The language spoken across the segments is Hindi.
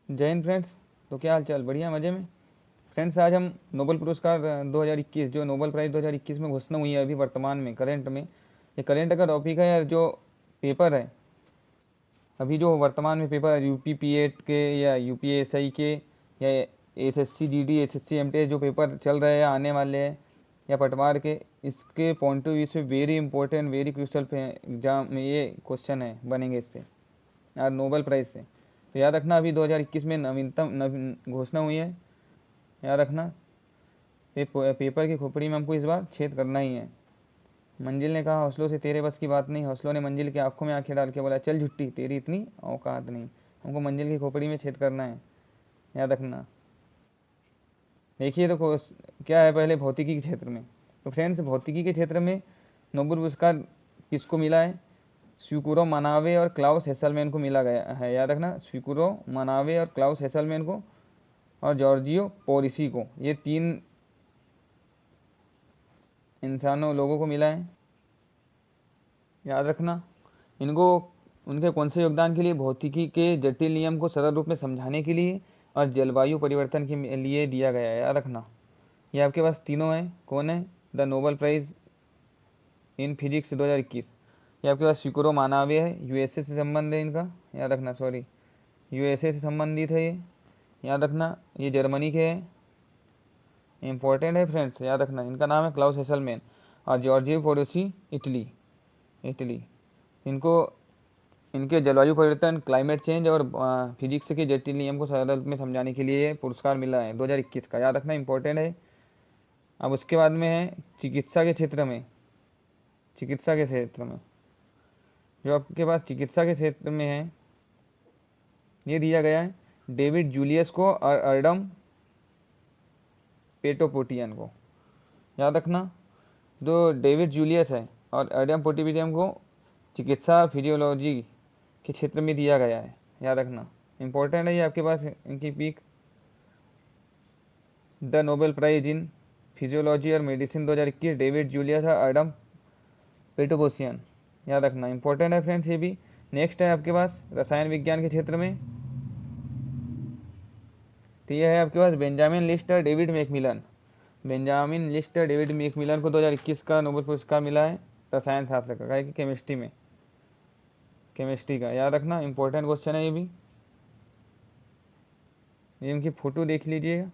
जय हिंद फ्रेंड्स। तो क्या हाल चाल, बढ़िया, मज़े में। फ्रेंड्स, आज हम नोबेल पुरस्कार 2021 जो नोबेल प्राइज़ 2021 में घोषणा हुई है अभी वर्तमान में करंट में, ये करंट का टॉपिक है यार। जो पेपर है अभी, जो वर्तमान में पेपर यूपी पीएट के या यूपीएसआई के या एसएससी जीडी एसएससी एमटीएस जो पेपर चल रहे हैं या आने वाले हैं या पटवार के, इसके पॉइंट ऑफ व्यू से very important very crucial exam में ये क्वेश्चन है बनेंगे इससे यार, नोबेल प्राइज़ से। तो याद रखना, अभी 2021 में नवीनतम घोषणा हुई है। याद रखना, पेपर की खोपड़ी में हमको इस बार छेद करना ही है। मंजिल ने कहा, हौसलों से तेरे बस की बात नहीं। हौसलों ने मंजिल की आंखों में आंखें डाल के बोला, चल झुट्टी, तेरी इतनी औकात नहीं। हमको मंजिल की खोपड़ी में छेद करना है, याद रखना। देखिए तो क्या है, पहले भौतिकी के क्षेत्र में। तो फ्रेंड्स, भौतिकी के क्षेत्र में नोबेल पुरस्कार किसको मिला है? स्वीकुरो मनावे और क्लाउस हेसलमैन को मिला गया है। याद रखना, स्वीकुरो मनावे और क्लाउस हेसलमैन को और जॉर्जियो पोरिसी को, ये तीन इंसानों लोगों को मिला है। याद रखना इनको, उनके कौन से योगदान के लिए? भौतिकी के जटिल नियम को सरल रूप में समझाने के लिए और जलवायु परिवर्तन के लिए दिया गया है। याद रखना, ये आपके पास तीनों हैं। कौन है? The Nobel Prize in physics 2021। ये आपके पास स्वीकुरो मानावे है, यूएसए से संबंध है इनका। याद रखना, सॉरी, यूएसए से संबंधित है ये। याद रखना, ये जर्मनी के हैं। इंपॉर्टेंट है फ्रेंड्स, याद रखना। इनका नाम है क्लाउस हेसलमैन। और जॉर्जियो पोरोसी, इटली। इटली, इनको इनके जलवायु परिवर्तन, क्लाइमेट चेंज और फिजिक्स के जटिल नियम को सरल में समझाने के लिए पुरस्कार मिला है 2021 का। याद रखना, इंपॉर्टेंट है। अब उसके बाद में है चिकित्सा के क्षेत्र में। चिकित्सा के क्षेत्र में जो आपके पास चिकित्सा के क्षेत्र में है, ये दिया गया है डेविड जूलियस को और अर्डम पेटोपोटियन को। याद रखना, जो डेविड जूलियस है और अर्डम पोटिपिडियम को चिकित्सा फिजियोलॉजी के क्षेत्र में दिया गया है। याद रखना, इंपॉर्टेंट है ये आपके पास। इनकी पीक the Nobel Prize in physiology और मेडिसिन 2021 डेविड जूलियस और एडम पेटोपोसियन। याद रखना, इंपॉर्टेंट है फ्रेंड्स ये भी। नेक्स्ट है आपके पास रसायन विज्ञान के क्षेत्र में। तो ये है आपके पास Benjamin Lister David MacMillan. Benjamin Lister David MacMillan को 2021 का नोबेल पुरस्कार मिला है रसायन शास्त्र का, कि केमिस्ट्री में, केमिस्ट्री का। याद रखना, इंपॉर्टेंट क्वेश्चन है ये भी। ये इनकी फ़ोटो देख लीजिएगा।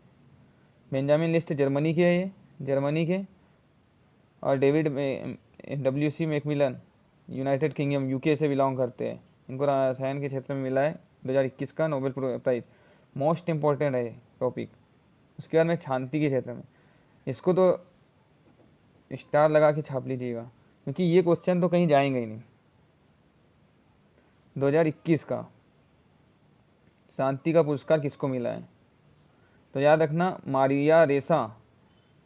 बेंजामिन लिस्ट जर्मनी के है, ये जर्मनी के। और David WC Macmillan United kingdom UK से बिलोंग करते हैं। इनको रसायन के क्षेत्र में मिला है 2021 का नोबेल प्राइज़। मोस्ट इंपॉर्टेंट है टॉपिक। उसके बाद में शांति के क्षेत्र में, इसको तो स्टार लगा के छाप लीजिएगा, क्योंकि ये क्वेश्चन तो कहीं जाएंगे ही नहीं। 2021 का शांति का पुरस्कार किसको मिला है? तो याद रखना, मारिया रेसा।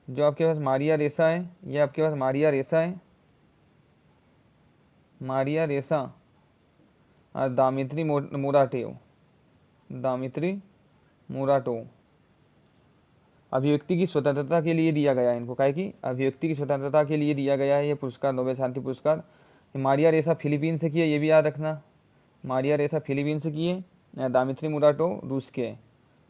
जो आपके पास मारिया रेसा है, ये आपके पास मारिया रेसा है, मारिया रेसा और दामित्री मोराटेव। दामित्री मोराटोव अभिव्यक्ति की स्वतंत्रता के लिए दिया गया है इनको। काहे कि अभिव्यक्ति की स्वतंत्रता के लिए दिया गया है ये पुरस्कार, नोबेल शांति पुरस्कार। मारिया रेसा फिलीपीन से किए, ये भी याद रखना। मारिया रेसा फिलीपीन से किए, दामित्री मोराटोव रूस के।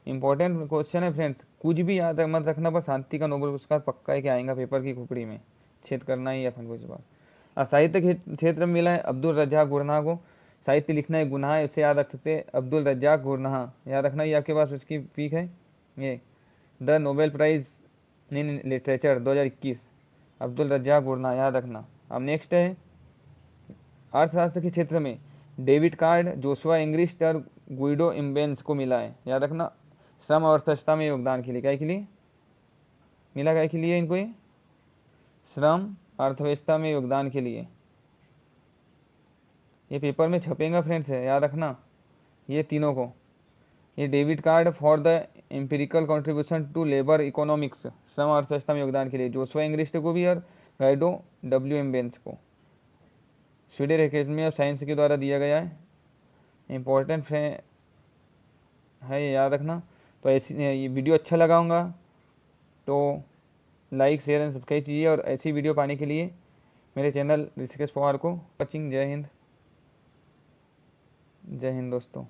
इंपॉर्टेंट क्वेश्चन है फ्रेंड्स, कुछ भी याद मत रखना, पर शांति का नोबेल पुरस्कार पक्का है कि आएगा पेपर की खोपड़ी में, छेद करना ही है अपन को इस बार। और साहित्य के क्षेत्र में मिला है अब्दुल रज्जाक गुरनाह को। साहित्य लिखना है गुनाह, इसे याद रख सकते हैं, अब्दुल रज्जाक गुरनाह। याद रखना, ये आपके पास उसकी पीक है। ये the Nobel Prize in literature 2021 अब्दुल रज्जाक गुरनाह। याद रखना। अब नेक्स्ट है अर्थशास्त्र के क्षेत्र में डेविड कार्ड, जोशुआ इंग्रिस्ट और गुइडो इम्बेंस को मिला है। याद रखना, श्रम और अर्थव्यवस्था में योगदान के लिए। क्या के लिए मिला? क्या के लिए इनको? ये श्रम अर्थव्यवस्था में योगदान के लिए। ये पेपर में छपेगा फ्रेंड्स, है, याद रखना ये तीनों को। ये David Card for the empirical contribution to labour economics, श्रम अर्थव्यवस्था में योगदान के लिए, जोशुआ इंग्रिस्ट को भी और गाइडो W एम्बेंस को। स्वीडिश एकेडमी ऑफ साइंस के द्वारा दिया गया है। इंपॉर्टेंट है ये, याद रखना। तो ऐसी ये वीडियो अच्छा लगा होगा तो लाइक शेयर एंड सब्सक्राइब कीजिए, और ऐसी वीडियो पाने के लिए मेरे चैनल ऋषिकेश पवार को वॉचिंग। जय हिंद, जय हिंद दोस्तों।